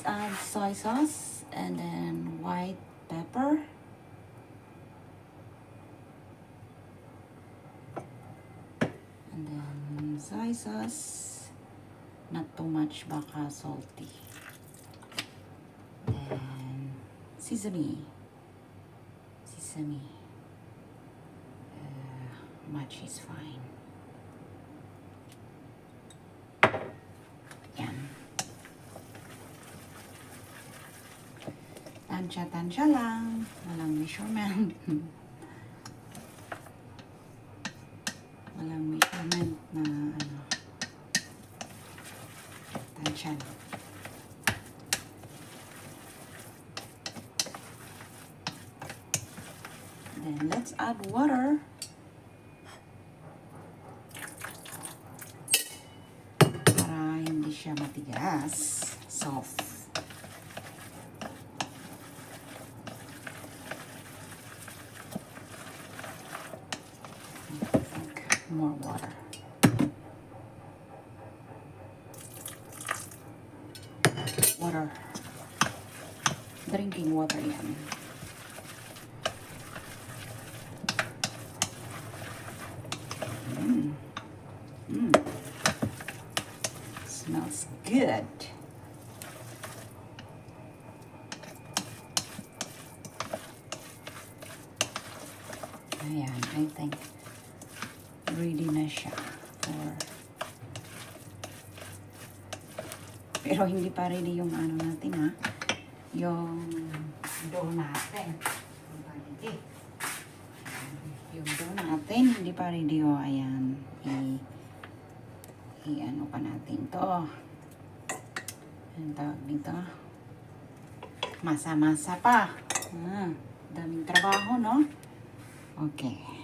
let's add soy sauce and then white pepper. And then soy sauce. Not too much, baka salty. Then sesame. Much is fine. Yan. Tansya-tansya lang. Walang measurement. Walang measurement na ano. Tansya lang. Then let's add water. Para hindi siya matigas. Soft. More water. Water. Drinking water yan. Smells good. Ayan, I think ready na siya for... Pero hindi pa ready yung ano natin, ha? Yung dough natin. Yung dough natin, hindi pa ready, oh. Ayan. I-ano pa natin to. Ang tawag nito. Masa-masa pa. Daming trabaho, no? Okay.